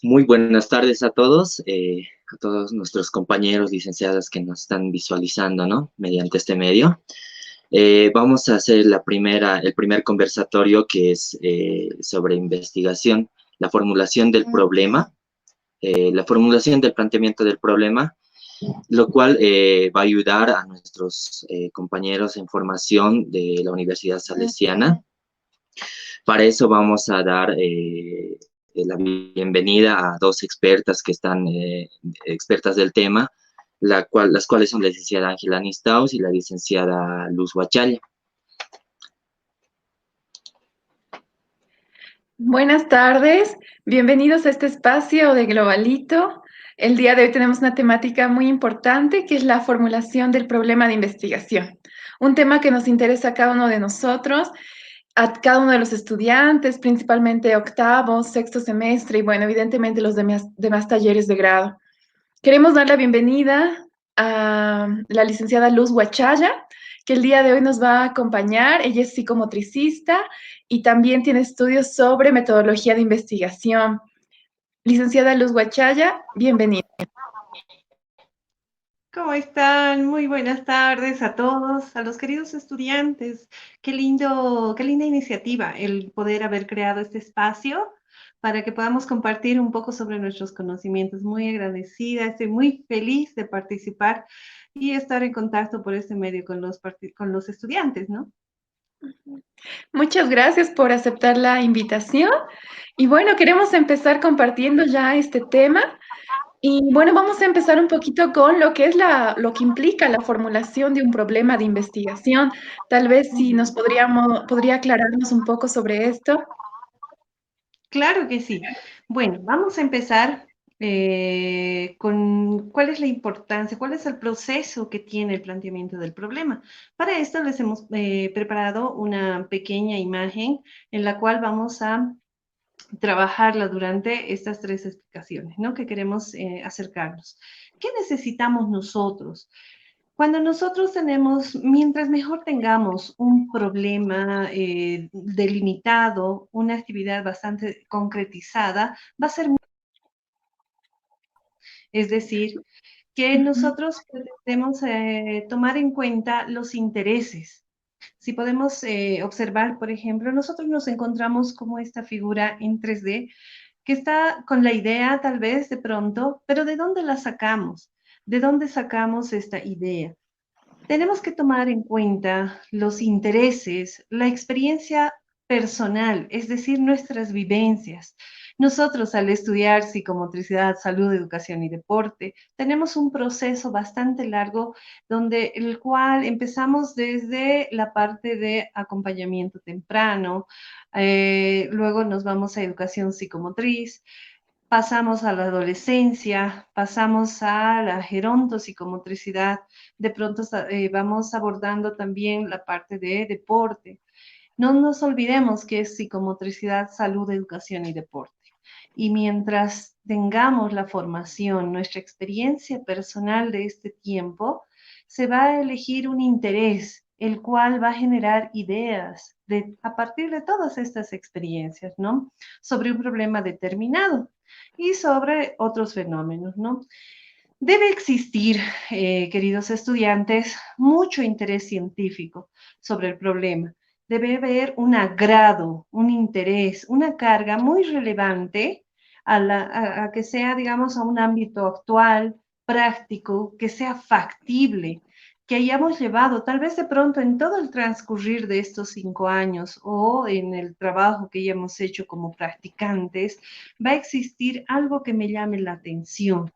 Muy buenas tardes a todos nuestros compañeros licenciadas que nos están visualizando, ¿no? Mediante este medio. Vamos a hacer el primer conversatorio que es sobre investigación, la formulación del problema, la formulación del planteamiento del problema, lo cual va a ayudar a nuestros compañeros en formación de la Universidad Salesiana. Para eso vamos a dar la bienvenida a dos expertas que están expertas del tema, las cuales son la licenciada Ángela Nistaus y la licenciada Luz Huachalla. Buenas tardes, bienvenidos a este espacio de Globalito. El día de hoy tenemos una temática muy importante que es la formulación del problema de investigación. Un tema que nos interesa a cada uno de nosotros, a cada uno de los estudiantes, principalmente octavo, sexto semestre y bueno, evidentemente los demás talleres de grado. Queremos dar la bienvenida a la licenciada Luz Huachalla, que el día de hoy nos va a acompañar. Ella es psicomotricista y también tiene estudios sobre metodología de investigación. Licenciada Luz Huachalla, bienvenida. ¿Cómo están? Muy buenas tardes a todos, a los queridos estudiantes. Qué linda iniciativa el poder haber creado este espacio para que podamos compartir un poco sobre nuestros conocimientos. Muy agradecida, estoy muy feliz de participar y estar en contacto por este medio con los estudiantes, ¿no? Muchas gracias por aceptar la invitación. Y bueno, queremos empezar compartiendo ya este tema. Y bueno, vamos a empezar un poquito con lo que es lo que implica la formulación de un problema de investigación. Tal vez si nos podría aclararnos un poco sobre esto. Claro que sí. Bueno, vamos a empezar con cuál es la importancia, cuál es el proceso que tiene el planteamiento del problema. Para esto les hemos preparado una pequeña imagen en la cual vamos a trabajarla durante estas tres explicaciones, ¿no? Que queremos acercarnos. ¿Qué necesitamos nosotros? Cuando nosotros tenemos, mientras mejor tengamos un problema delimitado, una actividad bastante concretizada, va a ser, es decir, que Ujú. nosotros debemos tomar en cuenta los intereses. Si podemos observar, por ejemplo, nosotros nos encontramos como esta figura en 3D que está con la idea tal vez de pronto, pero ¿de dónde la sacamos? ¿De dónde sacamos esta idea? Tenemos que tomar en cuenta los intereses, la experiencia personal, es decir, nuestras vivencias. Nosotros al estudiar psicomotricidad, salud, educación y deporte, tenemos un proceso bastante largo donde el cual empezamos desde la parte de acompañamiento temprano, luego nos vamos a educación psicomotriz, pasamos a la adolescencia, pasamos a la gerontopsicomotricidad, de pronto vamos abordando también la parte de deporte. No nos olvidemos que es psicomotricidad, salud, educación y deporte. Y mientras tengamos la formación, nuestra experiencia personal de este tiempo, se va a elegir un interés, el cual va a generar ideas a partir de todas estas experiencias, ¿no? Sobre un problema determinado y sobre otros fenómenos, ¿no? Debe existir, queridos estudiantes, mucho interés científico sobre el problema. Debe haber un agrado, un interés, una carga muy relevante a que sea, digamos, a un ámbito actual, práctico, que sea factible, que hayamos llevado, tal vez de pronto en todo el transcurrir de estos 5 años o en el trabajo que ya hemos hecho como practicantes, va a existir algo que me llame la atención.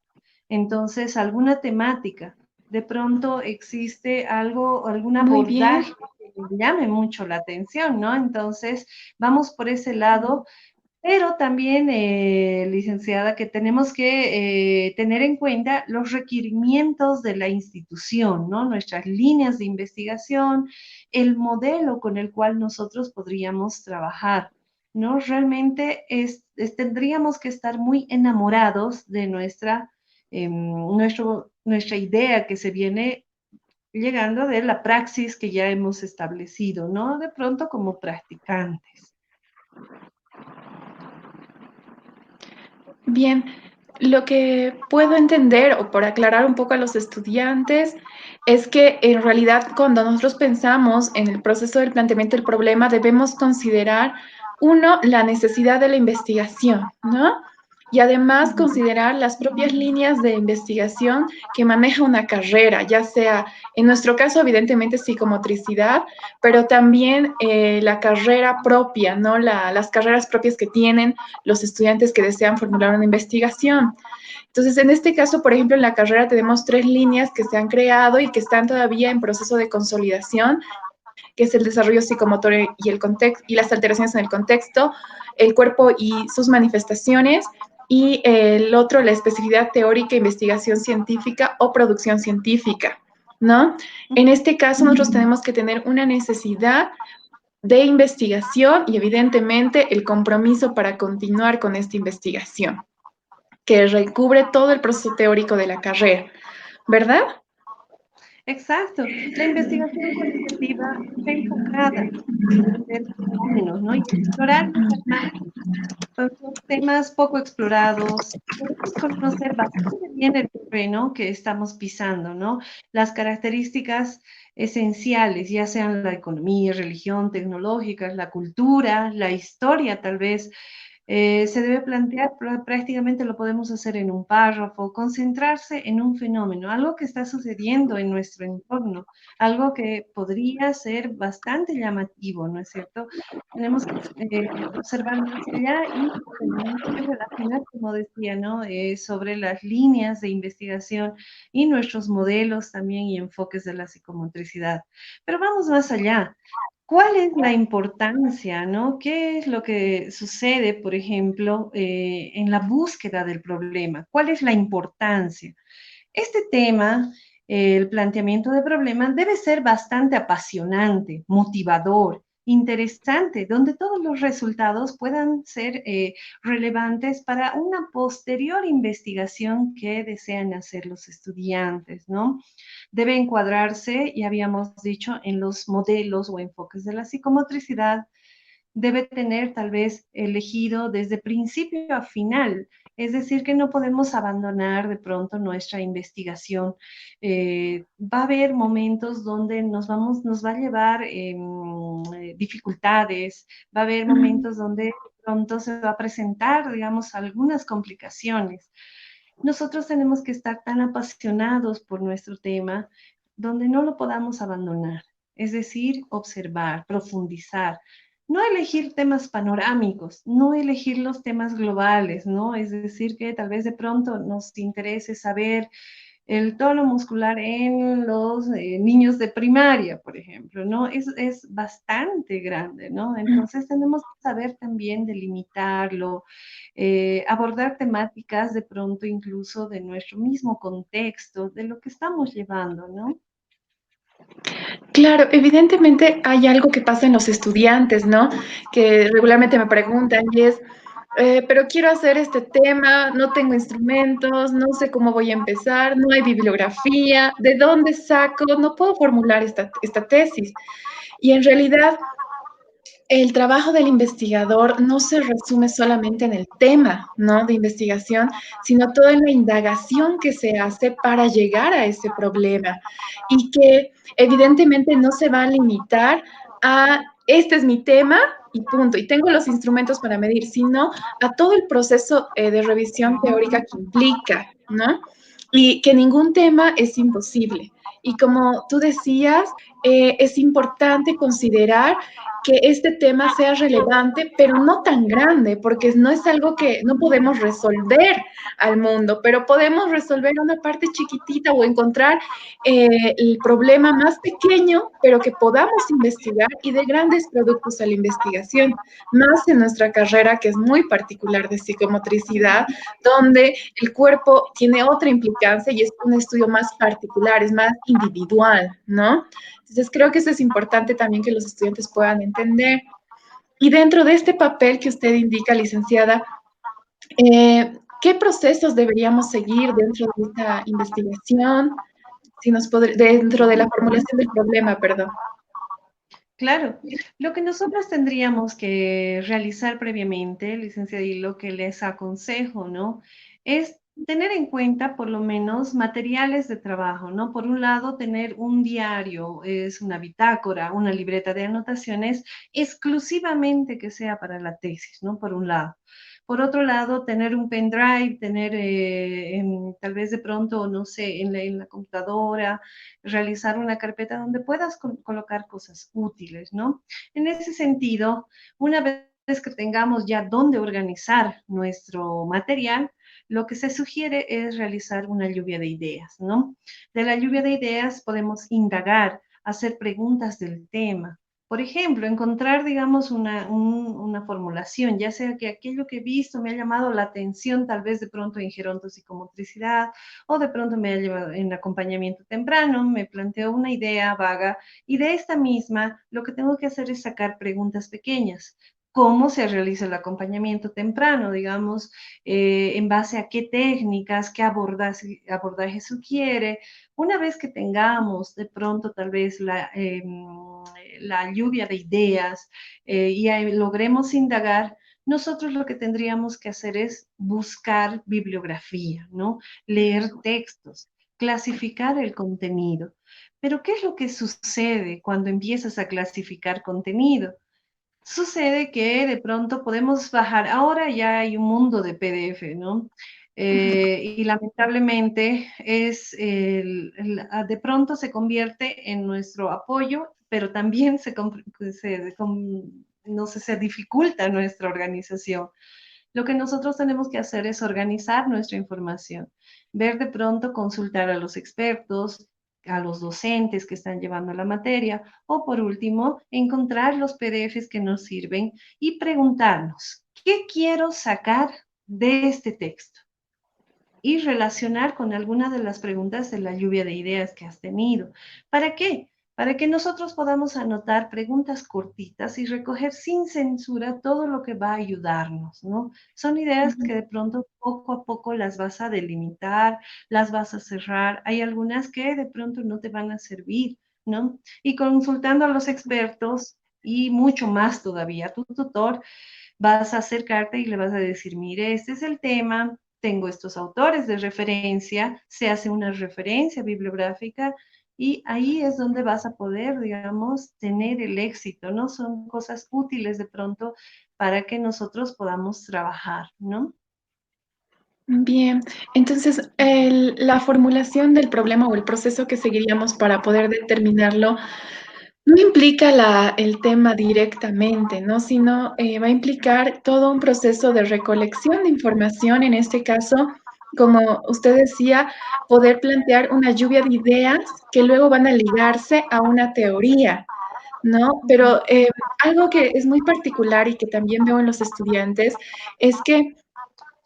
Entonces, alguna temática, de pronto existe algo, algún Muy bien. abordaje que me llame mucho la atención, ¿no? Entonces, vamos por ese lado, pero también, licenciada, que tenemos que tener en cuenta los requerimientos de la institución, ¿no? Nuestras líneas de investigación, el modelo con el cual nosotros podríamos trabajar, ¿no? Realmente tendríamos que estar muy enamorados de nuestra idea que se viene llegando de la praxis que ya hemos establecido, ¿no? De pronto como practicantes. Bien, lo que puedo entender, o por aclarar un poco a los estudiantes, es que en realidad cuando nosotros pensamos en el proceso del planteamiento del problema, debemos considerar, uno, la necesidad de la investigación, ¿no? Y además Ujú. considerar las propias líneas de investigación que maneja una carrera, ya sea, en nuestro caso, evidentemente, psicomotricidad, pero también la carrera propia, ¿no? Las carreras propias que tienen los estudiantes que desean formular una investigación. Entonces, en este caso, por ejemplo, en la carrera tenemos 3 líneas que se han creado y que están todavía en proceso de consolidación, que es el desarrollo psicomotor y el contexto y las alteraciones en el contexto, el cuerpo y sus manifestaciones, y el otro, la especificidad teórica, investigación científica o producción científica, ¿no? En este caso, nosotros tenemos que tener una necesidad de investigación y evidentemente el compromiso para continuar con esta investigación, que recubre todo el proceso teórico de la carrera, ¿verdad? Exacto. La investigación cualitativa está enfocada en entender fenómenos, ¿no? Y explorar nuevas máquinas. Son temas poco explorados. Debemos conocer bastante bien el terreno que estamos pisando, ¿no? Las características esenciales, ya sean la economía, religión, tecnológicas, la cultura, la historia, tal vez. Se debe plantear, prácticamente lo podemos hacer en un párrafo, concentrarse en un fenómeno, algo que está sucediendo en nuestro entorno, algo que podría ser bastante llamativo, ¿no es cierto? Tenemos que observar más allá y tenemos que relacionar, como decía, ¿no? Sobre las líneas de investigación y nuestros modelos también y enfoques de la psicomotricidad. Pero vamos más allá. ¿Cuál es la importancia, no? ¿Qué es lo que sucede, por ejemplo, en la búsqueda del problema? ¿Cuál es la importancia? Este tema, el planteamiento de problemas, debe ser bastante apasionante, motivador, interesante, donde todos los resultados puedan ser relevantes para una posterior investigación que desean hacer los estudiantes, ¿no? Debe encuadrarse, ya habíamos dicho, en los modelos o enfoques de la psicomotricidad. Debe tener tal vez elegido desde principio a final, es decir, que no podemos abandonar de pronto nuestra investigación. Va a haber momentos donde nos va a llevar dificultades, va a haber momentos donde de pronto se va a presentar, digamos, algunas complicaciones. Nosotros tenemos que estar tan apasionados por nuestro tema donde no lo podamos abandonar, es decir, observar, profundizar, no elegir temas panorámicos, no elegir los temas globales, ¿no? Es decir, que tal vez de pronto nos interese saber el tono muscular en los niños de primaria, por ejemplo, ¿no? Es bastante grande, ¿no? Entonces tenemos que saber también delimitarlo, abordar temáticas de pronto incluso de nuestro mismo contexto, de lo que estamos llevando, ¿no? Claro, evidentemente hay algo que pasa en los estudiantes, ¿no? Que regularmente me preguntan y es, pero quiero hacer este tema, no tengo instrumentos, no sé cómo voy a empezar, no hay bibliografía, ¿de dónde saco? No puedo formular esta tesis. Y en realidad el trabajo del investigador no se resume solamente en el tema, ¿no? De investigación, sino toda la indagación que se hace para llegar a ese problema y que evidentemente no se va a limitar a este es mi tema y punto, y tengo los instrumentos para medir, sino a todo el proceso de revisión teórica que implica, ¿no? Y que ningún tema es imposible. Y como tú decías, es importante considerar que este tema sea relevante, pero no tan grande, porque no es algo que no podemos resolver al mundo, pero podemos resolver una parte chiquitita o encontrar el problema más pequeño, pero que podamos investigar y de grandes productos a la investigación, más en nuestra carrera que es muy particular de psicomotricidad, donde el cuerpo tiene otra implicancia y es un estudio más particular, es más individual, ¿no? Entonces creo que eso es importante también que los estudiantes puedan entender. Y dentro de este papel que usted indica, licenciada, ¿qué procesos deberíamos seguir dentro de esta investigación? Si nos dentro de la formulación del problema, perdón. Claro, lo que nosotros tendríamos que realizar previamente, licenciada, y lo que les aconsejo, ¿no? Es tener en cuenta por lo menos materiales de trabajo, ¿no? Por un lado, tener un diario, es una bitácora, una libreta de anotaciones exclusivamente que sea para la tesis, ¿no? Por un lado. Por otro lado, tener un pendrive, tener tal vez de pronto, no sé, en la computadora, realizar una carpeta donde puedas colocar cosas útiles, ¿no? En ese sentido, una vez que tengamos ya dónde organizar nuestro material, lo que se sugiere es realizar una lluvia de ideas, ¿no? De la lluvia de ideas podemos indagar, hacer preguntas del tema. Por ejemplo, encontrar, digamos, una formulación, ya sea que aquello que he visto me ha llamado la atención, tal vez de pronto en gerontopsicomotricidad, o de pronto me ha llevado en acompañamiento temprano, me planteo una idea vaga y de esta misma lo que tengo que hacer es sacar preguntas pequeñas. ¿Cómo se realiza el acompañamiento temprano? Digamos, en base a qué técnicas, qué abordaje sugiere. Una vez que tengamos de pronto tal vez la lluvia de ideas y ahí logremos indagar, nosotros lo que tendríamos que hacer es buscar bibliografía, ¿no? Leer textos, clasificar el contenido. Pero ¿qué es lo que sucede cuando empiezas a clasificar contenido? Sucede que de pronto podemos bajar, ahora ya hay un mundo de PDF, ¿no? Y lamentablemente de pronto se convierte en nuestro apoyo, pero también no sé, se dificulta nuestra organización. Lo que nosotros tenemos que hacer es organizar nuestra información, ver de pronto, consultar a los expertos, a los docentes que están llevando la materia, o por último, encontrar los PDFs que nos sirven y preguntarnos, ¿qué quiero sacar de este texto? Y relacionar con alguna de las preguntas de la lluvia de ideas que has tenido. ¿Para qué? Para que nosotros podamos anotar preguntas cortitas y recoger sin censura todo lo que va a ayudarnos, ¿no? Son ideas que de pronto poco a poco las vas a delimitar, las vas a cerrar. Hay algunas que de pronto no te van a servir, ¿no? Y consultando a los expertos y mucho más todavía, a tu tutor, vas a acercarte y le vas a decir, mire, este es el tema, tengo estos autores de referencia, se hace una referencia bibliográfica y ahí es donde vas a poder, digamos, tener el éxito, ¿no? Son cosas útiles de pronto para que nosotros podamos trabajar, ¿no? Bien, entonces la formulación del problema o el proceso que seguiríamos para poder determinarlo no implica el tema directamente, ¿no? Sino va a implicar todo un proceso de recolección de información, en este caso, como usted decía, poder plantear una lluvia de ideas que luego van a ligarse a una teoría, ¿no? Pero algo que es muy particular y que también veo en los estudiantes es que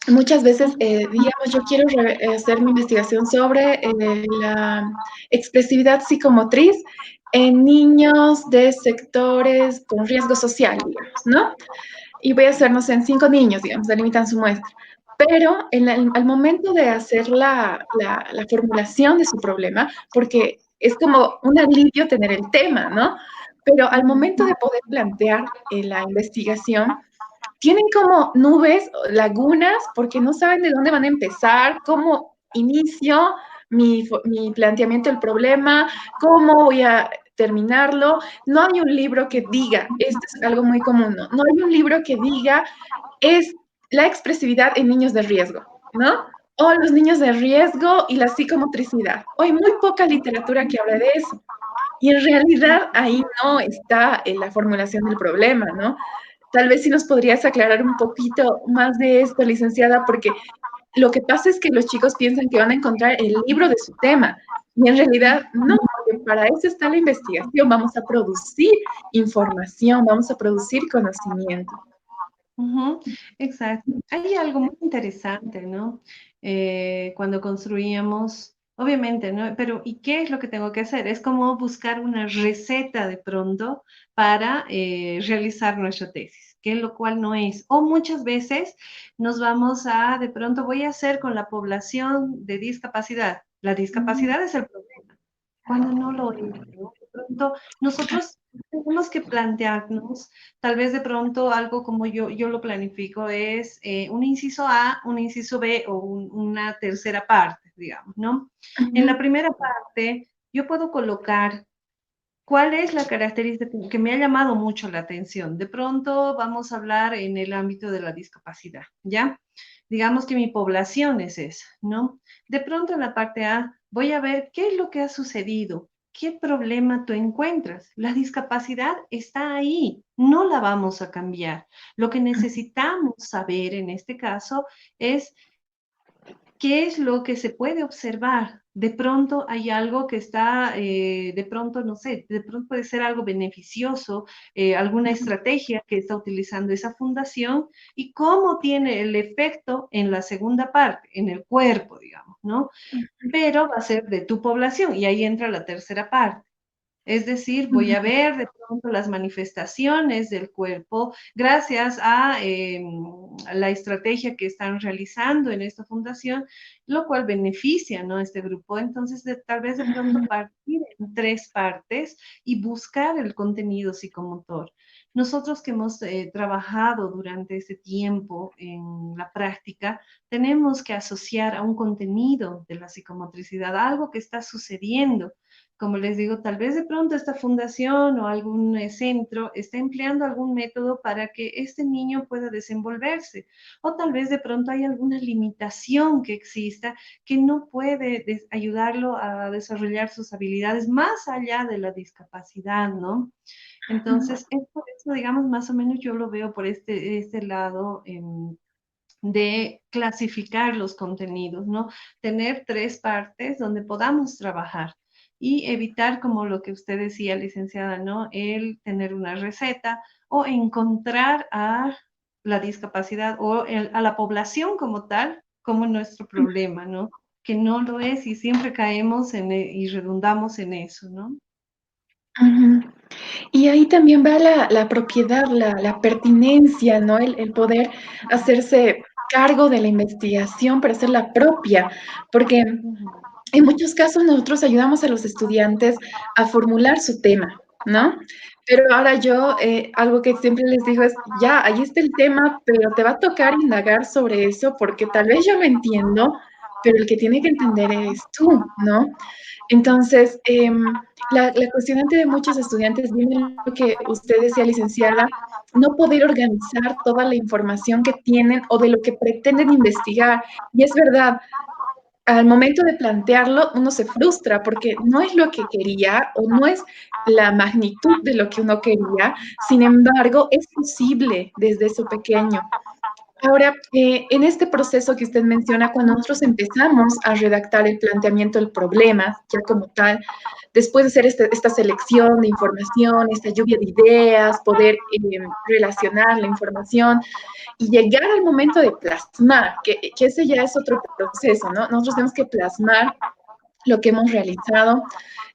muchas veces, digamos, yo quiero hacer mi investigación sobre la expresividad psicomotriz en niños de sectores con riesgo social, digamos, ¿no? Y voy a hacer, no sé, en 5 niños, digamos, delimitan su muestra. Pero al momento de hacer la formulación de su problema, porque es como un alivio tener el tema, ¿no? Pero al momento de poder plantear la investigación, tienen como nubes, lagunas, porque no saben de dónde van a empezar, cómo inicio mi planteamiento del problema, cómo voy a terminarlo. No hay un libro que diga, esto es algo muy común, no hay un libro que diga, es la expresividad en niños de riesgo, ¿no? O los niños de riesgo y la psicomotricidad. Hay muy poca literatura que habla de eso. Y en realidad ahí no está en la formulación del problema, ¿no? Tal vez si nos podrías aclarar un poquito más de esto, licenciada, porque lo que pasa es que los chicos piensan que van a encontrar el libro de su tema y en realidad no, porque para eso está la investigación, vamos a producir información, vamos a producir conocimiento. Ujú, exacto. Hay algo muy interesante, ¿no? Cuando construíamos, obviamente, ¿no? Pero ¿y qué es lo que tengo que hacer? Es como buscar una receta de pronto para realizar nuestra tesis, que lo cual no es. O muchas veces nos vamos de pronto voy a hacer con la población de discapacidad. La discapacidad es el problema, cuando no lo es, ¿no? De pronto nosotros tenemos que plantearnos, tal vez de pronto algo como yo lo planifico es un inciso A, un inciso B o una tercera parte, digamos, ¿no? En la Ujú, primera parte, yo puedo colocar cuál es la característica que me ha llamado mucho la atención. De pronto vamos a hablar en el ámbito de la discapacidad, ¿ya? Digamos que mi población es esa, ¿no? De pronto en la parte A voy a ver qué es lo que ha sucedido, qué problema tú encuentras. La discapacidad está ahí, no la vamos a cambiar. Lo que necesitamos saber en este caso es ¿qué es lo que se puede observar? De pronto hay algo que está, de pronto, no sé, de pronto puede ser algo beneficioso, alguna estrategia que está utilizando esa fundación y cómo tiene el efecto en la segunda parte, en el cuerpo, digamos, ¿no? Pero va a ser de tu población y ahí entra la tercera parte. Es decir, voy a ujú, ver de pronto las manifestaciones del cuerpo gracias a la estrategia que están realizando en esta fundación, lo cual beneficia, ¿no?, a este grupo. Entonces, tal vez de pronto ujú, partir en tres partes y buscar el contenido psicomotor. Nosotros que hemos trabajado durante ese tiempo en la práctica, tenemos que asociar a un contenido de la psicomotricidad, algo que está sucediendo. Como les digo, tal vez de pronto esta fundación o algún centro está empleando algún método para que este niño pueda desenvolverse. O tal vez de pronto hay alguna limitación que exista que no puede ayudarlo a desarrollar sus habilidades más allá de la discapacidad, ¿no? Entonces, es por eso, digamos, más o menos yo lo veo por este lado. De clasificar los contenidos, ¿no? Tener tres partes donde podamos trabajar y evitar, como lo que usted decía, licenciada, ¿no? El tener una receta o encontrar a la discapacidad o a la población como tal como nuestro problema, ¿no? Que no lo es y siempre caemos y redundamos en eso, ¿no? ujú. Y ahí también va la propiedad, la pertinencia, ¿no? El poder hacerse cargo de la investigación para hacerla propia, porque Ujú, en muchos casos nosotros ayudamos a los estudiantes a formular su tema, ¿no? Pero ahora yo, algo que siempre les digo es, ya, ahí está el tema, pero te va a tocar indagar sobre eso porque tal vez yo lo entiendo, pero el que tiene que entender eres tú, ¿no? Entonces, la cuestionante de muchos estudiantes viene lo que usted decía, licenciada, no poder organizar toda la información que tienen o de lo que pretenden investigar. Y es verdad, al momento de plantearlo, uno se frustra porque no es lo que quería o no es la magnitud de lo que uno quería. Sin embargo, es posible desde eso pequeño. Ahora, en este proceso que usted menciona, cuando nosotros empezamos a redactar el planteamiento del problema, ya como tal, después de hacer esta selección de información, esta lluvia de ideas, poder relacionar la información y llegar al momento de plasmar, que ese ya es otro proceso, ¿no? Nosotros tenemos que plasmar lo que hemos realizado.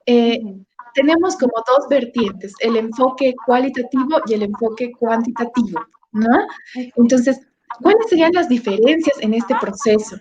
Eh, ujú. tenemos como dos vertientes, el enfoque cualitativo y el enfoque cuantitativo, ¿no? Entonces, ¿cuáles serían las diferencias en este proceso?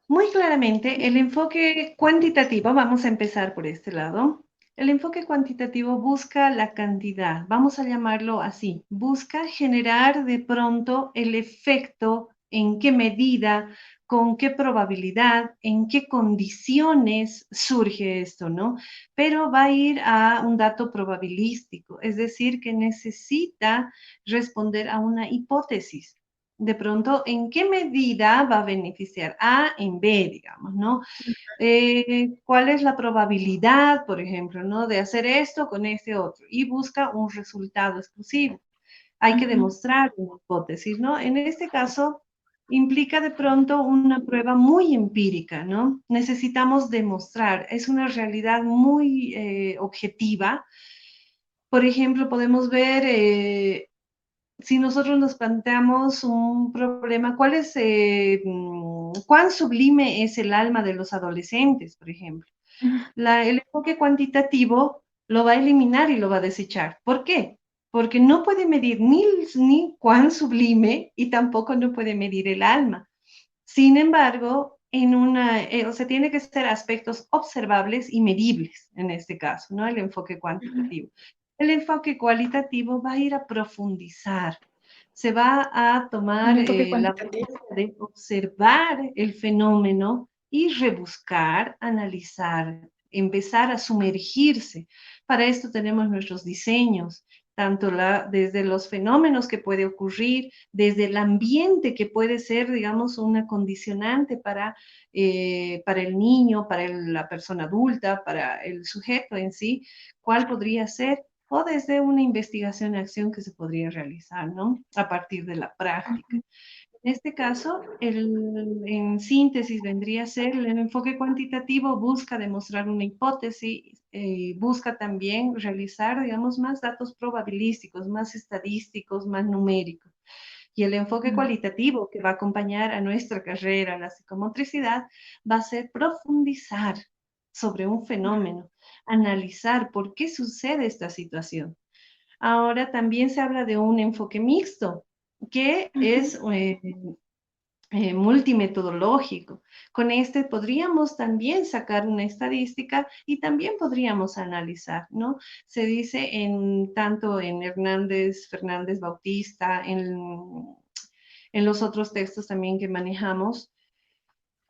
Muy claramente, el enfoque cuantitativo, vamos a empezar por este lado. El enfoque cuantitativo busca la cantidad, vamos a llamarlo así, busca generar de pronto el efecto, en qué medida, con qué probabilidad, en qué condiciones surge esto, ¿no? Pero va a ir a un dato probabilístico, es decir, que necesita responder a una hipótesis. De pronto, ¿en qué medida va a beneficiar A en B, digamos, ¿no? ¿Cuál es la probabilidad, por ejemplo, ¿no?, de hacer esto con este otro? Y busca un resultado exclusivo. Hay que Ujú, demostrar una hipótesis, ¿no? En este caso, implica de pronto una prueba muy empírica, ¿no? Necesitamos demostrar, es una realidad muy objetiva. Por ejemplo, podemos ver si nosotros nos planteamos un problema, ¿cuán sublime es el alma de los adolescentes, por ejemplo? El enfoque cuantitativo lo va a eliminar y lo va a desechar. ¿Por qué? Porque no puede medir ni cuán sublime y tampoco no puede medir el alma. Sin embargo, o sea, tiene que ser aspectos observables y medibles en este caso, ¿no? El enfoque cuantitativo. El enfoque cualitativo va a ir a profundizar, se va a Un tomar enfoque la cuantitativo. manera de observar el fenómeno y rebuscar, analizar, empezar a sumergirse. Para esto tenemos nuestros diseños, tanto desde los fenómenos que puede ocurrir, desde el ambiente que puede ser, digamos, una condicionante para el niño, para la persona adulta, para el sujeto en sí, cuál podría ser, o desde una investigación y acción que se podría realizar, ¿no? A partir de la práctica. En este caso, en síntesis vendría a ser el enfoque cuantitativo, busca demostrar una hipótesis, busca también realizar, digamos, más datos probabilísticos, más estadísticos, más numéricos. Y el enfoque cualitativo que va a acompañar a nuestra carrera, la psicomotricidad, va a ser profundizar sobre un fenómeno, analizar por qué sucede esta situación. Ahora también se habla de un enfoque mixto, que es multimetodológico. Con este podríamos también sacar una estadística y también podríamos analizar, ¿no? Se dice tanto en Hernández, Fernández Bautista, en los otros textos también que manejamos,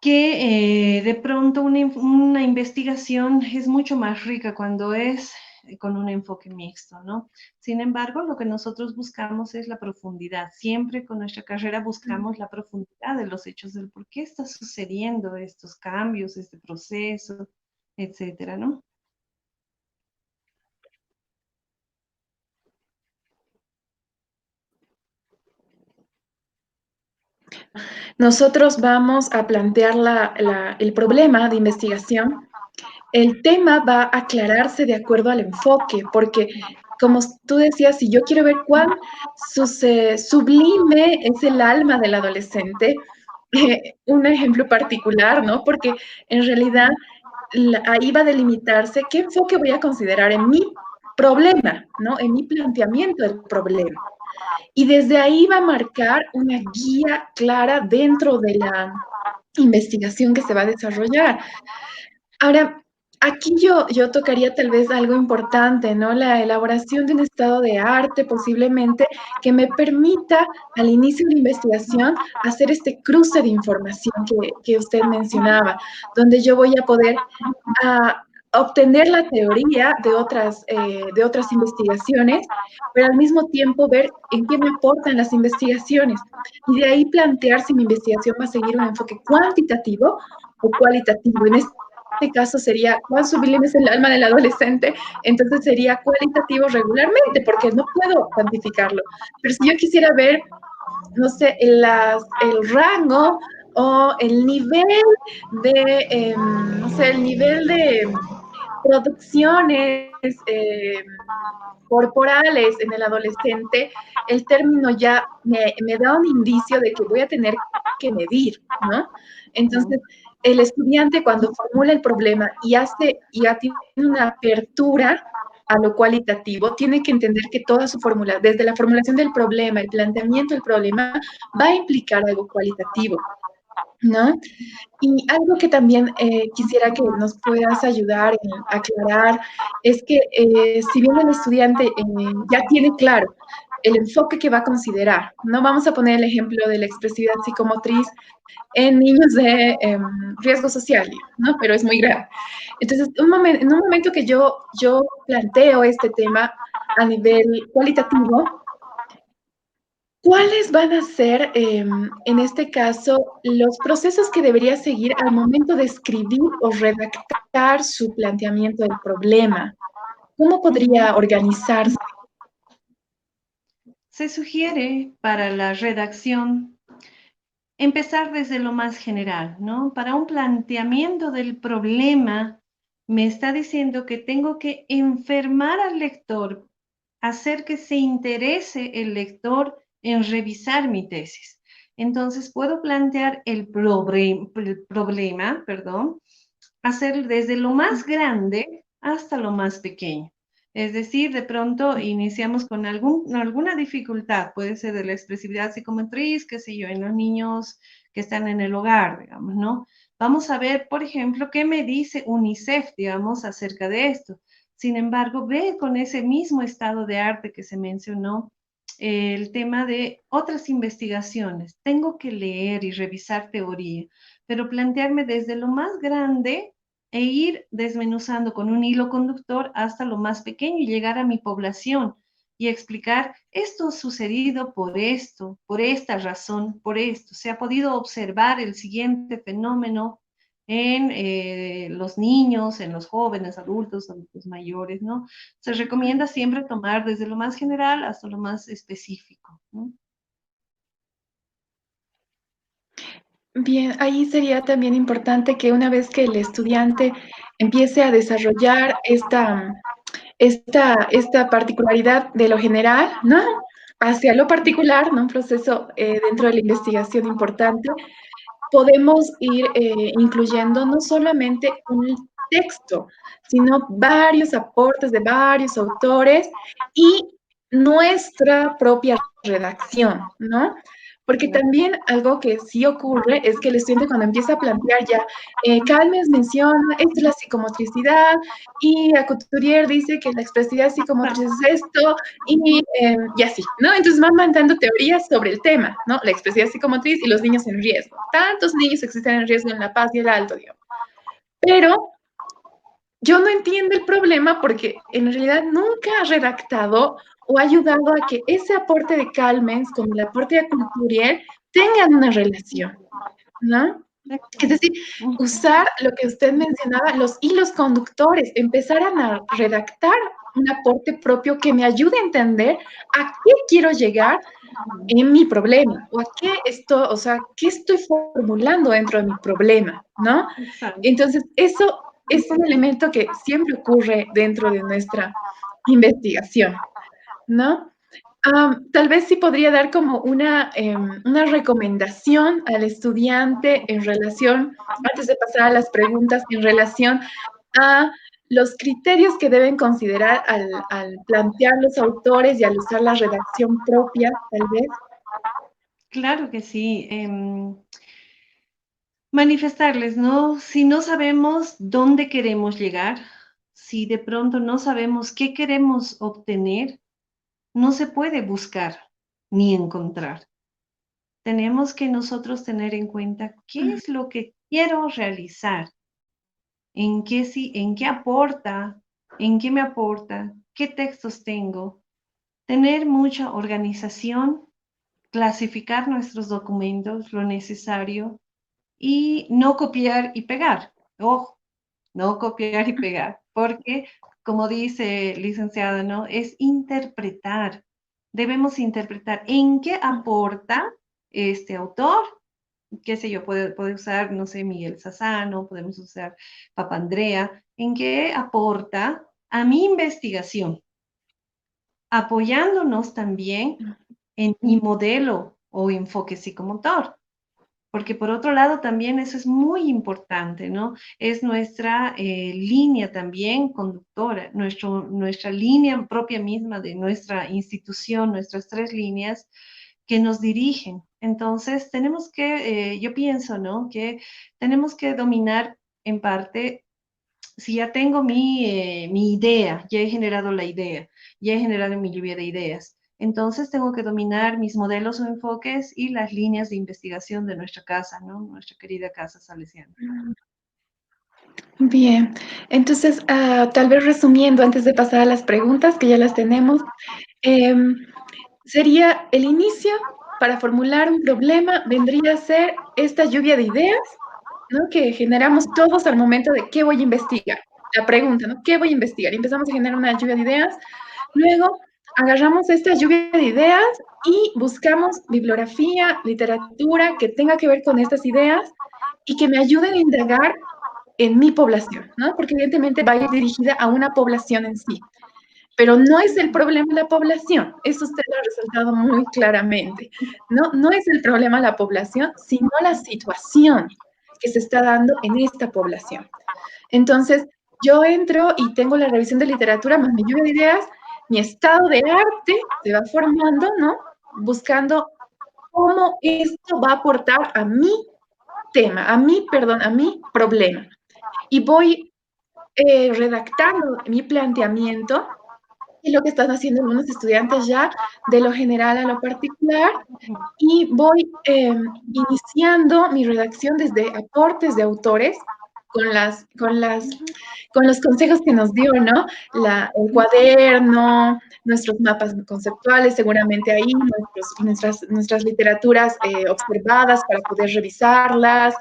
que de pronto una investigación es mucho más rica cuando es con un enfoque mixto, ¿no? Sin embargo, lo que nosotros buscamos es la profundidad. Siempre con nuestra carrera buscamos la profundidad de los hechos, del por qué está sucediendo estos cambios, este proceso, etcétera, ¿no? Nosotros vamos a plantear el problema de investigación. El tema va a aclararse de acuerdo al enfoque, porque como tú decías, si yo quiero ver cuán sublime es el alma del adolescente, un ejemplo particular, ¿no? Porque en realidad ahí va a delimitarse qué enfoque voy a considerar en mi problema, ¿no? En mi planteamiento del problema. Y desde ahí va a marcar una guía clara dentro de la investigación que se va a desarrollar. Ahora, aquí yo tocaría tal vez algo importante, ¿no? La elaboración de un estado de arte, posiblemente, que me permita al inicio de la investigación hacer este cruce de información que usted mencionaba, donde yo voy a poder a obtener la teoría de otras investigaciones, pero al mismo tiempo ver en qué me aportan las investigaciones. Y de ahí plantear si mi investigación va a seguir un enfoque cuantitativo o cualitativo. En este caso sería cuán sublime es el alma del adolescente, entonces sería cualitativo regularmente, porque no puedo cuantificarlo. Pero si yo quisiera ver, no sé, el rango o el nivel no sé, el nivel de producciones corporales en el adolescente, el término ya me da un indicio de que voy a tener que medir, ¿no? Entonces, el estudiante cuando formula el problema y ya tiene una apertura a lo cualitativo, tiene que entender que toda su fórmula, desde la formulación del problema, el planteamiento del problema, va a implicar algo cualitativo, ¿no? Y algo que también quisiera que nos puedas ayudar a aclarar es que si bien el estudiante ya tiene claro el enfoque que va a considerar, no vamos a poner el ejemplo de la expresividad psicomotriz en niños de riesgo social, ¿no? Pero es muy grave. Entonces, en un momento que yo planteo este tema a nivel cualitativo, ¿cuáles van a ser, en este caso, los procesos que debería seguir al momento de escribir o redactar su planteamiento del problema? ¿Cómo podría organizarse? Se sugiere para la redacción empezar desde lo más general, ¿no? Para un planteamiento del problema, me está diciendo que tengo que enfermar al lector, hacer que se interese el lector en revisar mi tesis. Entonces, puedo plantear el problema, perdón, hacer desde lo más grande hasta lo más pequeño. Es decir, de pronto iniciamos con alguna dificultad, puede ser de la expresividad psicomotriz, qué sé yo, en los niños que están en el hogar, digamos, ¿no? Vamos a ver, por ejemplo, qué me dice UNICEF, digamos, acerca de esto. Sin embargo, ve con ese mismo estado de arte que se mencionó, el tema de otras investigaciones. Tengo que leer y revisar teoría, pero plantearme desde lo más grande e ir desmenuzando con un hilo conductor hasta lo más pequeño y llegar a mi población y explicar esto ha sucedido por esto, por esta razón, por esto. Se ha podido observar el siguiente fenómeno en los niños, en los jóvenes, adultos, adultos mayores, ¿no? Se recomienda siempre tomar desde lo más general hasta lo más específico, ¿no? Bien, ahí sería también importante que una vez que el estudiante empiece a desarrollar esta particularidad de lo general, ¿no? Hacia lo particular, ¿no? Un proceso dentro de la investigación importante, podemos ir incluyendo no solamente un texto, sino varios aportes de varios autores y nuestra propia redacción, ¿no? Porque también algo que sí ocurre es que el estudiante cuando empieza a plantear ya, Calmes menciona, esto es la psicomotricidad, y a Couturier dice que la expresividad psicomotriz es esto, y así, ¿no? Entonces van mandando teorías sobre el tema, ¿no? La expresividad psicomotriz y los niños en riesgo. Tantos niños existen en riesgo en La Paz y el Alto, digamos. Pero yo no entiendo el problema porque en realidad nunca ha redactado o ha ayudado a que ese aporte de Calmens con el aporte de Couturier tengan una relación, ¿no? Es decir, usar lo que usted mencionaba, los hilos conductores, empezar a redactar un aporte propio que me ayude a entender a qué quiero llegar en mi problema, o a qué esto, o sea, qué estoy formulando dentro de mi problema, ¿no? Exacto. Entonces, eso es un elemento que siempre ocurre dentro de nuestra investigación, ¿no? Tal vez sí podría dar como una recomendación al estudiante en relación, antes de pasar a las preguntas, en relación a los criterios que deben considerar al plantear los autores y al usar la redacción propia, tal vez. Claro que sí. Manifestarles, ¿no? Si no sabemos dónde queremos llegar, si de pronto no sabemos qué queremos obtener, no se puede buscar ni encontrar. Tenemos que nosotros tener en cuenta qué es lo que quiero realizar, en qué aporta, en qué me aporta, qué textos tengo, tener mucha organización, clasificar nuestros documentos, lo necesario, y no copiar y pegar. Ojo, no copiar y pegar, porque como dice licenciada, ¿no? Es interpretar. Debemos interpretar en qué aporta este autor, qué sé yo, puede usar, no sé, Miguel Sassano, podemos usar Papandrea, en qué aporta a mi investigación, apoyándonos también en mi modelo o enfoque psicomotor. Porque por otro lado también eso es muy importante, ¿no? Es nuestra línea también conductora, nuestra línea propia misma de nuestra institución, nuestras tres líneas que nos dirigen. Entonces tenemos que, yo pienso, ¿no? Que tenemos que dominar en parte, si ya tengo mi idea, ya he generado la idea, ya he generado mi lluvia de ideas. Entonces tengo que dominar mis modelos o enfoques y las líneas de investigación de nuestra casa, ¿no? Nuestra querida casa salesiana. Bien, entonces, tal vez resumiendo, antes de pasar a las preguntas, que ya las tenemos, em, sería el inicio para formular un problema, vendría a ser esta lluvia de ideas, ¿no? Que generamos todos al momento de qué voy a investigar. La pregunta, ¿no? ¿Qué voy a investigar? Y empezamos a generar una lluvia de ideas. Luego, agarramos esta lluvia de ideas y buscamos bibliografía, literatura que tenga que ver con estas ideas y que me ayuden a indagar en mi población, ¿no? Porque evidentemente va a ir dirigida a una población en sí. Pero no es el problema la población, eso usted lo ha resaltado muy claramente. No es el problema la población, sino la situación que se está dando en esta población. Entonces, yo entro y tengo la revisión de literatura más mi lluvia de ideas, mi estado de arte se va formando, ¿no? Buscando cómo esto va a aportar a mi tema, a mi problema. Y voy redactando mi planteamiento, y lo que están haciendo algunos estudiantes ya, de lo general a lo particular, y voy iniciando mi redacción desde aportes de autores con los consejos que nos dio, ¿no? El cuaderno, nuestros mapas conceptuales, seguramente ahí, nuestras literaturas observadas para poder revisarlas,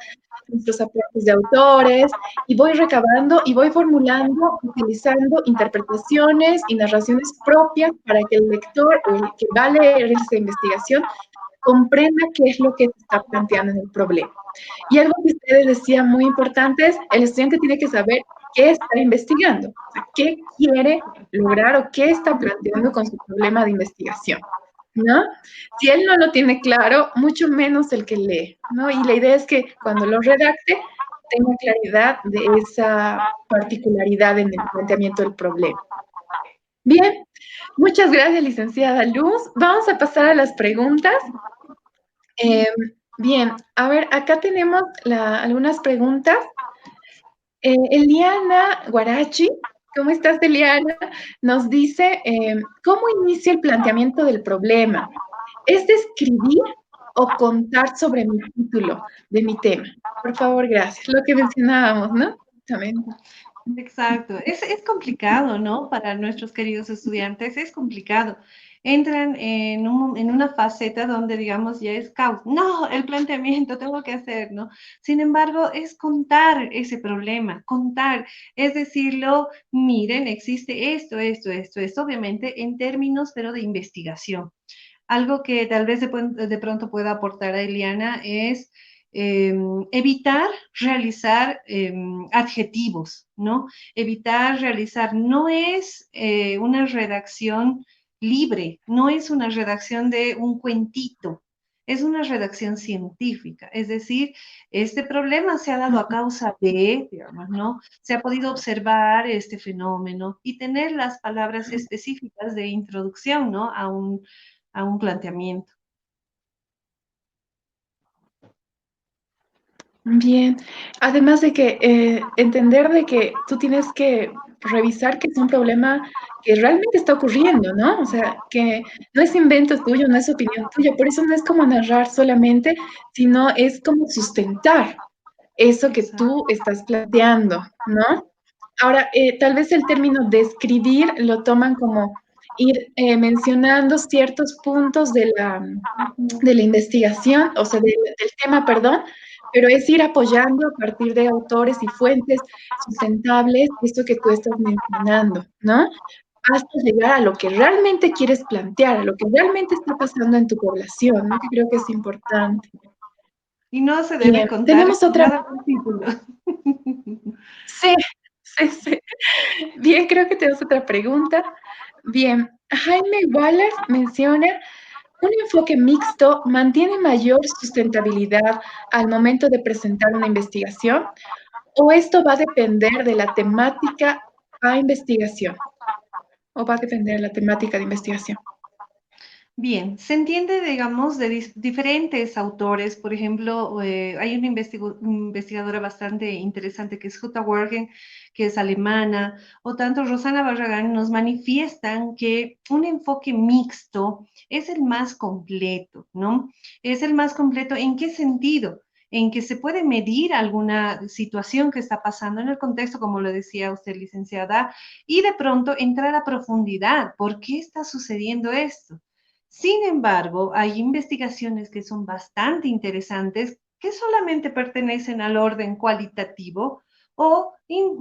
nuestros aportes de autores, y voy recabando y voy formulando, utilizando interpretaciones y narraciones propias para que el lector o el que va a leer esta investigación comprenda qué es lo que se está planteando en el problema. Y algo que ustedes decían muy importante es, el estudiante tiene que saber qué está investigando, o sea, qué quiere lograr o qué está planteando con su problema de investigación, ¿no? Si él no lo tiene claro, mucho menos el que lee, ¿no? Y la idea es que cuando lo redacte, tenga claridad de esa particularidad en el planteamiento del problema. Bien, muchas gracias, licenciada Luz. Vamos a pasar a las preguntas. Bien, a ver, acá tenemos algunas preguntas. Eliana Guarachi, ¿cómo estás, Eliana? Nos dice, ¿cómo inicia el planteamiento del problema? ¿Es describir o contar sobre mi título de mi tema? Por favor, gracias. Lo que mencionábamos, ¿no? También. Exacto. Es complicado, ¿no? Para nuestros queridos estudiantes es complicado. Entran en una faceta donde, digamos, ya es caos. No, el planteamiento tengo que hacer, ¿no? Sin embargo, es contar ese problema, contar, es decirlo, miren, existe esto, obviamente en términos, pero de investigación. Algo que tal vez de pronto pueda aportar a Eliana es evitar realizar adjetivos, ¿no? Evitar realizar, no es una redacción libre, no es una redacción de un cuentito, es una redacción científica, es decir, este problema se ha dado a causa de, digamos, ¿no? Se ha podido observar este fenómeno y tener las palabras específicas de introducción, ¿no? A un planteamiento. Bien, además de que entender de que tú tienes que revisar que es un problema que realmente está ocurriendo, ¿no? O sea, que no es invento tuyo, no es opinión tuya, por eso no es como narrar solamente, sino es como sustentar eso que Exacto. tú estás planteando, ¿no? Ahora, tal vez el término describir lo toman como ir mencionando ciertos puntos de la investigación, o sea, del tema, perdón, pero es ir apoyando a partir de autores y fuentes sustentables, esto que tú estás mencionando, ¿no? Hasta llegar a lo que realmente quieres plantear, a lo que realmente está pasando en tu población, ¿no? Que creo que es importante. Y no se debe Bien, contar tenemos otra. nada con título. Sí, sí, sí. Bien, creo que tenemos otra pregunta. Bien, Jaime Wallace menciona, ¿un enfoque mixto mantiene mayor sustentabilidad al momento de presentar una investigación? ¿O esto va a depender de la temática a investigación? ¿O va a depender de la temática de investigación? Bien, se entiende, digamos, de diferentes autores. Por ejemplo, hay una investigadora bastante interesante que es Jutta Wergen, que es alemana, o tanto Rosana Barragán nos manifiestan que un enfoque mixto es el más completo, ¿no? Es el más completo, ¿en qué sentido? En que se puede medir alguna situación que está pasando en el contexto, como lo decía usted, licenciada, y de pronto entrar a profundidad. ¿Por qué está sucediendo esto? Sin embargo, hay investigaciones que son bastante interesantes que solamente pertenecen al orden cualitativo o,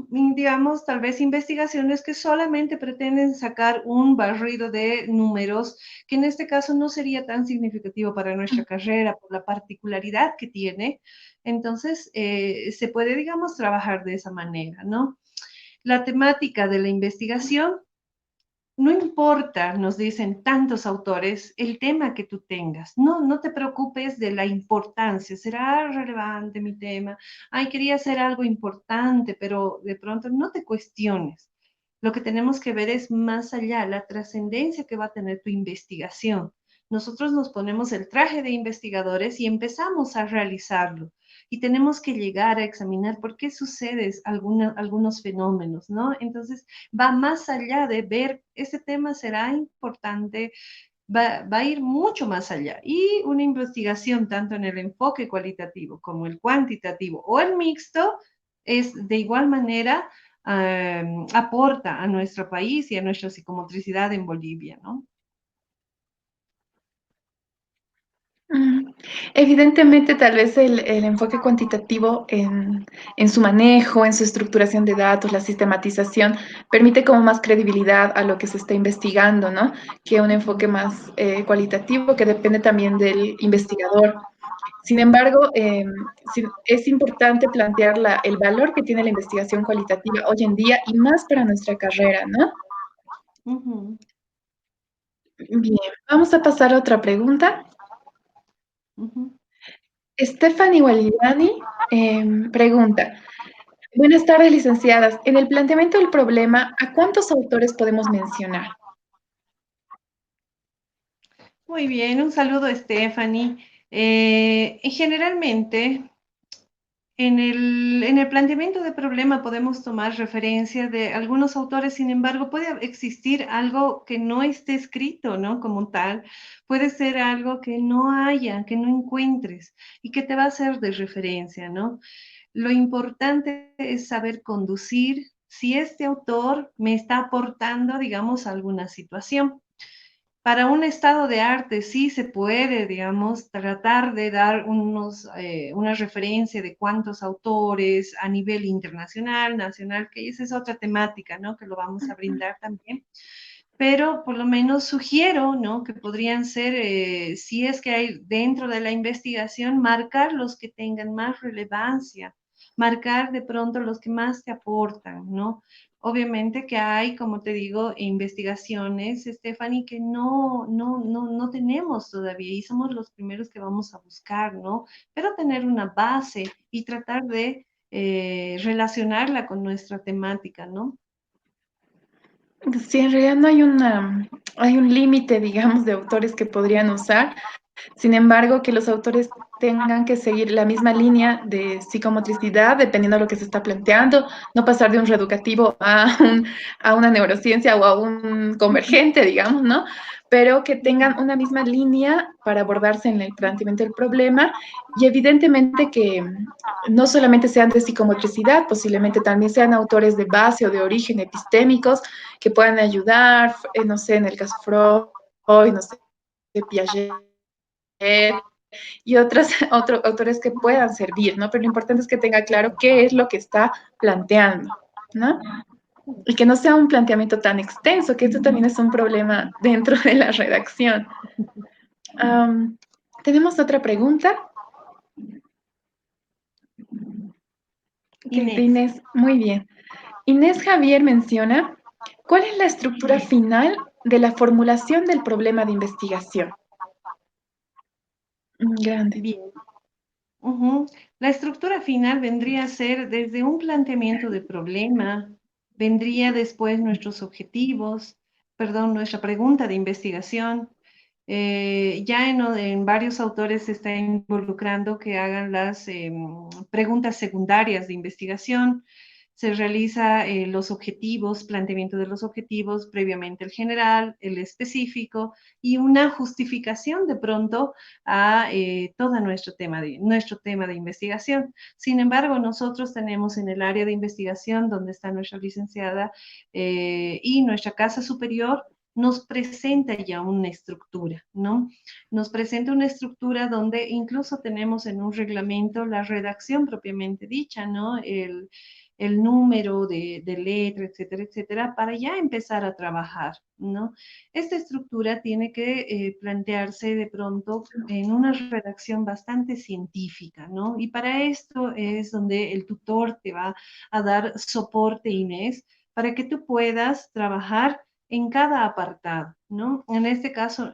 digamos, tal vez investigaciones que solamente pretenden sacar un barrido de números, que en este caso no sería tan significativo para nuestra carrera por la particularidad que tiene. Entonces, se puede, digamos, trabajar de esa manera, ¿no? La temática de la investigación no importa, nos dicen tantos autores, el tema que tú tengas. No, no te preocupes de la importancia. ¿Será relevante mi tema? Ay, quería hacer algo importante, pero de pronto no te cuestiones. Lo que tenemos que ver es más allá, la trascendencia que va a tener tu investigación. Nosotros nos ponemos el traje de investigadores y empezamos a realizarlo. y tenemos que llegar a examinar por qué suceden algunos fenómenos, ¿no? Entonces, va más allá de ver, este tema será importante, va a ir mucho más allá. Y una investigación, tanto en el enfoque cualitativo como el cuantitativo o el mixto, es de igual manera, aporta a nuestro país y a nuestra psicomotricidad en Bolivia, ¿no? Mm, Evidentemente, tal vez el enfoque cuantitativo en su manejo, en su estructuración de datos, la sistematización, permite como más credibilidad a lo que se está investigando, ¿no? Que un enfoque más cualitativo, que depende también del investigador. Sin embargo, es importante plantear el valor que tiene la investigación cualitativa hoy en día y más para nuestra carrera, ¿no? Ujú, Bien, vamos a pasar a otra pregunta. ujú. Stephanie Walidani pregunta, buenas tardes, licenciadas. En el planteamiento del problema, ¿a cuántos autores podemos mencionar? Muy bien, un saludo, Stephanie. Generalmente, en el planteamiento de problema podemos tomar referencia de algunos autores, sin embargo, puede existir algo que no esté escrito, ¿no? Como tal, puede ser algo que no haya, que no encuentres y que te va a ser de referencia, ¿no? Lo importante es saber conducir si este autor me está aportando, digamos, alguna situación. Para un estado de arte sí se puede, digamos, tratar de dar una referencia de cuántos autores a nivel internacional, nacional, que esa es otra temática, ¿no? Que lo vamos a brindar también. Pero por lo menos sugiero, ¿no? Que podrían ser, si es que hay dentro de la investigación, marcar los que tengan más relevancia, marcar de pronto los que más te aportan, ¿no? Obviamente que hay, como te digo, investigaciones, Stephanie, que no tenemos todavía y somos los primeros que vamos a buscar, ¿no? Pero tener una base y tratar de relacionarla con nuestra temática, ¿no? Sí, en realidad no hay hay un límite, digamos, de autores que podrían usar. Sin embargo, que los autores tengan que seguir la misma línea de psicomotricidad, dependiendo de lo que se está planteando, no pasar de un reeducativo a una neurociencia o a un convergente, digamos, ¿no? Pero que tengan una misma línea para abordarse en el planteamiento del problema y evidentemente que no solamente sean de psicomotricidad, posiblemente también sean autores de base o de origen epistémicos que puedan ayudar, no sé, en el caso Freud, no sé, Piaget, y otros autores que puedan servir, ¿no? Pero lo importante es que tenga claro qué es lo que está planteando, ¿no? Y que no sea un planteamiento tan extenso, que esto también es un problema dentro de la redacción. Tenemos otra pregunta. De Inés. Inés, muy bien. Inés Javier menciona, ¿cuál es la estructura final de la formulación del problema de investigación? Grande. Bien. Ujú. La estructura final vendría a ser desde un planteamiento de problema, vendría después nuestros objetivos, perdón, nuestra pregunta de investigación. Ya en varios autores se está involucrando que hagan las preguntas secundarias de investigación. Se realiza los objetivos, planteamiento de los objetivos, previamente el general, el específico y una justificación de pronto a todo nuestro tema de investigación. Sin embargo, nosotros tenemos en el área de investigación, donde está nuestra licenciada y nuestra casa superior, nos presenta ya una estructura, ¿no? Nos presenta una estructura donde incluso tenemos en un reglamento la redacción propiamente dicha, ¿no? El número de letra, etcétera, etcétera, para ya empezar a trabajar, ¿no? Esta estructura tiene que plantearse de pronto en una redacción bastante científica, ¿no? Y para esto es donde el tutor te va a dar soporte, Inés, para que tú puedas trabajar en cada apartado, ¿no? En este caso,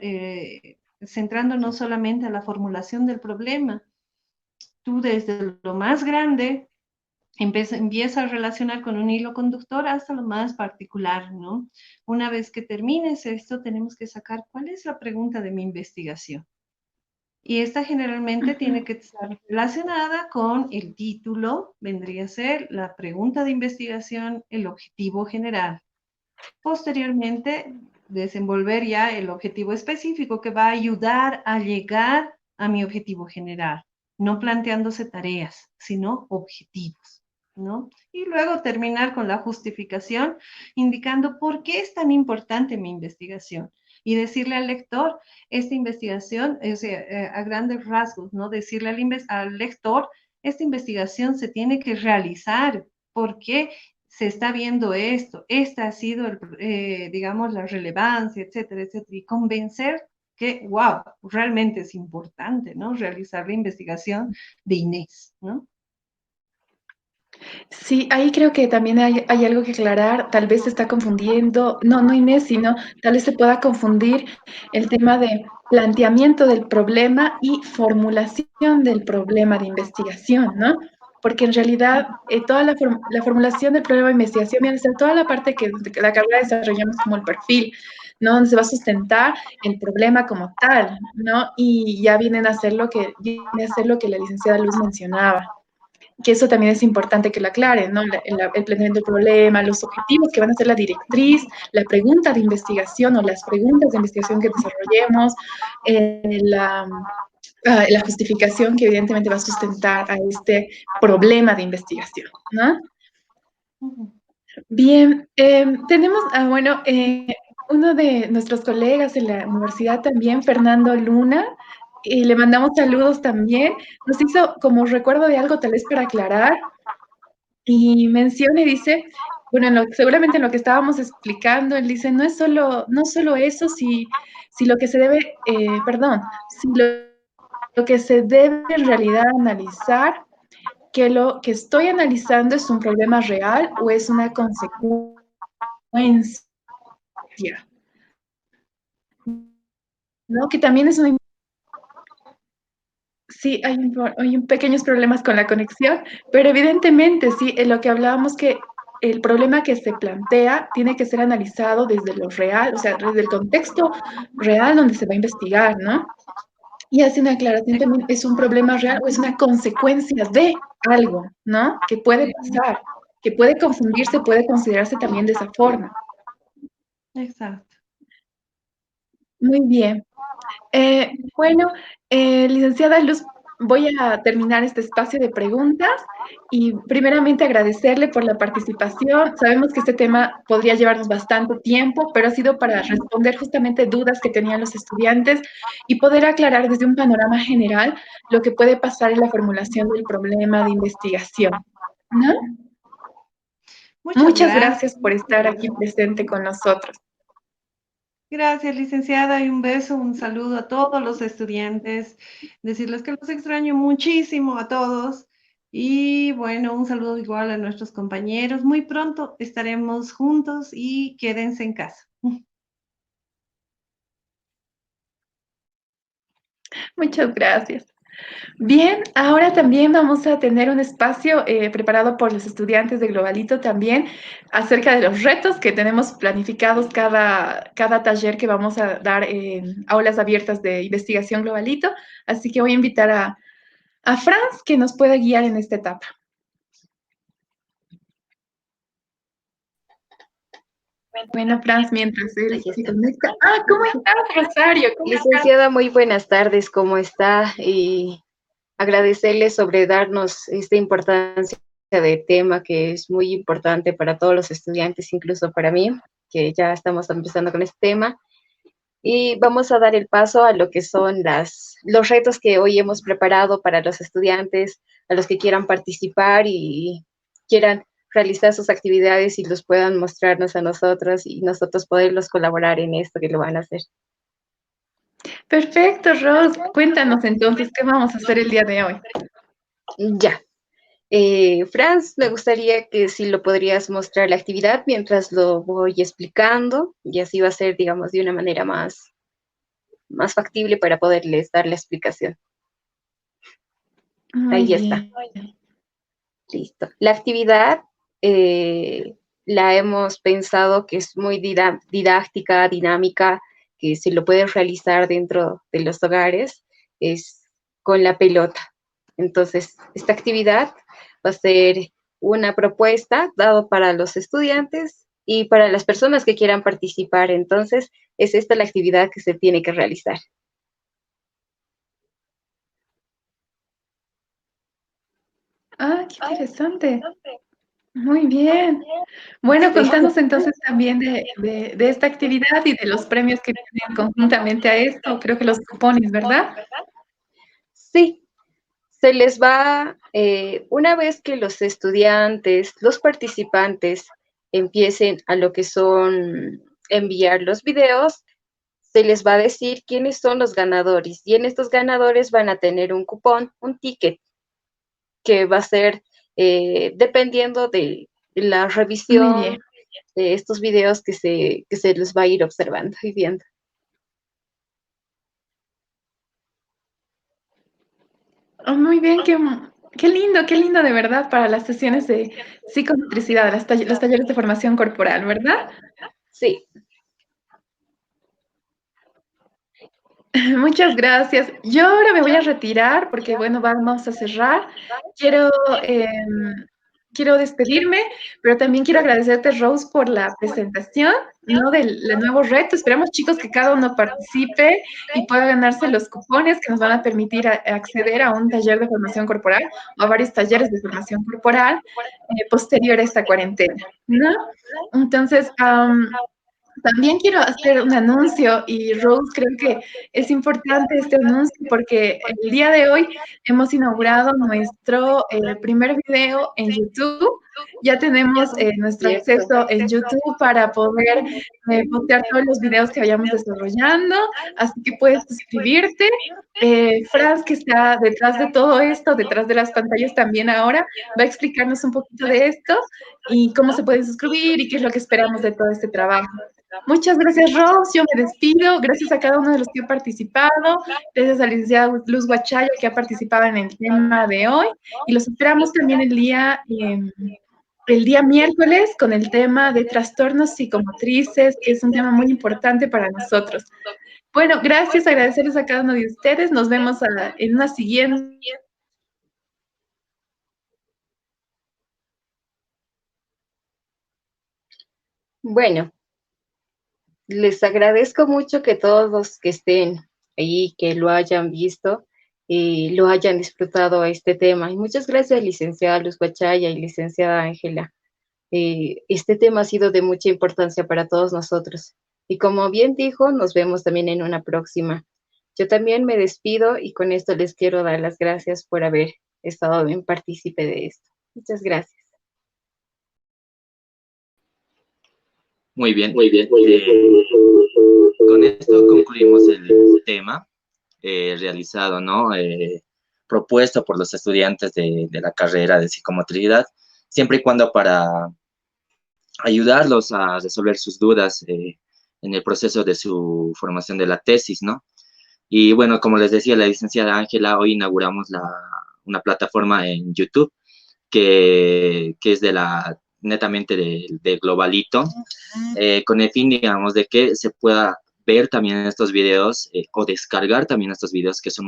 centrándonos solamente a la formulación del problema, tú desde lo más grande empieza a relacionar con un hilo conductor hasta lo más particular, ¿no? Una vez que termines esto, tenemos que sacar cuál es la pregunta de mi investigación. Y esta generalmente tiene que estar relacionada con el título, vendría a ser la pregunta de investigación, el objetivo general. Posteriormente, desenvolver ya el objetivo específico que va a ayudar a llegar a mi objetivo general, no planteándose tareas, sino objetivos, ¿no? Y luego terminar con la justificación, indicando por qué es tan importante mi investigación. Y decirle al lector, esta investigación, a grandes rasgos, ¿no? Decirle al lector, esta investigación se tiene que realizar. ¿Por qué? Se está viendo esto, esta ha sido, digamos, la relevancia, etcétera, etcétera, y convencer que, wow, realmente es importante, ¿no? Realizar la investigación de Inés, ¿no? Sí, ahí creo que también hay algo que aclarar, tal vez se está confundiendo, no Inés, sino tal vez se pueda confundir el tema de planteamiento del problema y formulación del problema de investigación, ¿no? Porque en realidad toda la formulación del problema de investigación viene a ser toda la parte que la carrera desarrollamos como el perfil, ¿no? Donde se va a sustentar el problema como tal, ¿no? Y ya viene a ser lo que la licenciada Luz mencionaba, que eso también es importante que lo aclaren, ¿no? El planteamiento del problema, los objetivos que van a ser la directriz, la pregunta de investigación o las preguntas de investigación que desarrollemos, la justificación que evidentemente va a sustentar a este problema de investigación, ¿no? Bien, tenemos, uno de nuestros colegas en la universidad también, Fernando Luna, y le mandamos saludos también. Nos hizo como recuerdo de algo tal vez para aclarar, y menciona y dice, bueno, seguramente en lo que estábamos explicando, él dice, no solo eso, si lo que se debe, si lo que se debe en realidad analizar, que lo que estoy analizando es un problema real o es una consecuencia, ¿no? Que también es una... Sí, hay pequeños problemas con la conexión, pero evidentemente sí, en lo que hablábamos que el problema que se plantea tiene que ser analizado desde lo real, o sea, desde el contexto real donde se va a investigar, ¿no? Y hace una aclaración también, ¿es un problema real o es una consecuencia de algo, ¿no? Que puede pasar, que puede confundirse, puede considerarse también de esa forma. Exacto. Muy bien. Bueno, licenciada Luz, voy a terminar este espacio de preguntas y primeramente agradecerle por la participación. Sabemos que este tema podría llevarnos bastante tiempo, pero ha sido para responder justamente dudas que tenían los estudiantes y poder aclarar desde un panorama general lo que puede pasar en la formulación del problema de investigación, ¿no? Muchas Muchas gracias. gracias por estar aquí presente con nosotros. Gracias, licenciada, y un beso, un saludo a todos los estudiantes. Decirles que los extraño muchísimo a todos. Y bueno, un saludo igual a nuestros compañeros. Muy pronto estaremos juntos y quédense en casa. Muchas gracias. Bien, ahora también vamos a tener un espacio preparado por los estudiantes de Globalito también acerca de los retos que tenemos planificados cada taller que vamos a dar en aulas abiertas de investigación Globalito. Así que voy a invitar a Franz que nos pueda guiar en esta etapa. Bueno, Franz, mientras él Aquí se está. conecta. Ah, ¿cómo estás, Rosario? ¿Cómo estás? Licenciada, muy buenas tardes, ¿cómo está? Y agradecerle sobre darnos esta importancia de tema que es muy importante para todos los estudiantes, incluso para mí, que ya estamos empezando con este tema. Y vamos a dar el paso a lo que son los retos que hoy hemos preparado para los estudiantes, a los que quieran participar y quieran realizar sus actividades y los puedan mostrarnos a nosotros y nosotros poderlos colaborar en esto que lo van a hacer. Perfecto, Ros. Cuéntanos entonces qué vamos a hacer el día de hoy. Ya. Franz, me gustaría que si lo podrías mostrar la actividad mientras lo voy explicando y así va a ser, digamos, de una manera más factible para poderles dar la explicación. Muy Ahí está. bien. Listo. La actividad la hemos pensado que es muy didáctica, dinámica, que se lo puede realizar dentro de los hogares es con la pelota. Entonces, esta actividad va a ser una propuesta dado para los estudiantes y para las personas que quieran participar. Entonces, es esta la actividad que se tiene que realizar. Ah, qué interesante. Muy bien. Bueno, contanos entonces también de esta actividad y de los premios que tienen conjuntamente a esto, creo que los cupones, ¿verdad? Sí, se les va, una vez que los estudiantes, los participantes empiecen a lo que son enviar los videos, se les va a decir quiénes son los ganadores y en estos ganadores van a tener un cupón, un ticket que va a ser dependiendo de la Muy bien. revisión de estos videos que se les va a ir observando y viendo. Oh, muy bien, qué lindo de verdad para las sesiones de psicomotricidad, los talleres de formación corporal, ¿verdad? Sí, Muchas gracias. Yo ahora me voy a retirar porque, bueno, vamos a cerrar. Quiero, quiero despedirme, pero también quiero agradecerte, Rose, por la presentación, ¿no? Del nuevo reto. Esperamos, chicos, que cada uno participe y pueda ganarse los cupones que nos van a permitir acceder a un taller de formación corporal o a varios talleres de formación corporal posterior a esta cuarentena, ¿no? Entonces, también quiero hacer un anuncio y Rose, creo que es importante este anuncio porque el día de hoy hemos inaugurado nuestro primer video en YouTube. Ya tenemos nuestro cierto. acceso en YouTube para poder postear todos los videos que vayamos desarrollando, así que puedes suscribirte. Franz, que está detrás de todo esto, detrás de las pantallas también ahora, va a explicarnos un poquito de esto y cómo se puede suscribir y qué es lo que esperamos de todo este trabajo. Muchas gracias, Rose. Yo me despido. Gracias a cada uno de los que ha participado. Gracias a la licenciada Luz Guachaya, que ha participado en el tema de hoy. Y los esperamos también el día miércoles con el tema de trastornos psicomotrices, que es un tema muy importante para nosotros. Bueno, gracias, agradecerles a cada uno de ustedes. Nos vemos en una siguiente. Bueno, les agradezco mucho que todos los que estén ahí, que lo hayan visto y lo hayan disfrutado este tema. Y muchas gracias, licenciada Luz Guachaya y licenciada Ángela. Este tema ha sido de mucha importancia para todos nosotros. Y como bien dijo, nos vemos también en una próxima. Yo también me despido y con esto les quiero dar las gracias por haber estado en partícipe de esto. Muchas gracias. Muy bien. Con esto concluimos el tema realizado, ¿no? Propuesto por los estudiantes de la carrera de psicomotricidad, siempre y cuando para ayudarlos a resolver sus dudas en el proceso de su formación de la tesis, ¿no? Y bueno, como les decía la licenciada Ángela, hoy inauguramos una plataforma en YouTube que es netamente de Globalito, con el fin, digamos, de que se pueda ver también estos videos o descargar también estos videos que son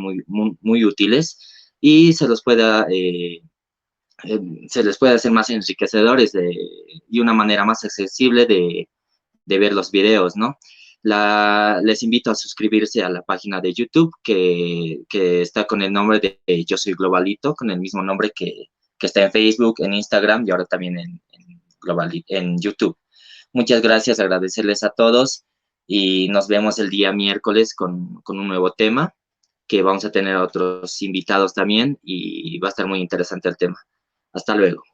muy útiles y se les puede hacer más enriquecedores y una manera más accesible de ver los videos, ¿no? Les invito a suscribirse a la página de YouTube que está con el nombre de Yo Soy Globalito, con el mismo nombre que está en Facebook, en Instagram y ahora también en YouTube. Muchas gracias, agradecerles a todos y nos vemos el día miércoles con un nuevo tema, que vamos a tener a otros invitados también y va a estar muy interesante el tema. Hasta luego.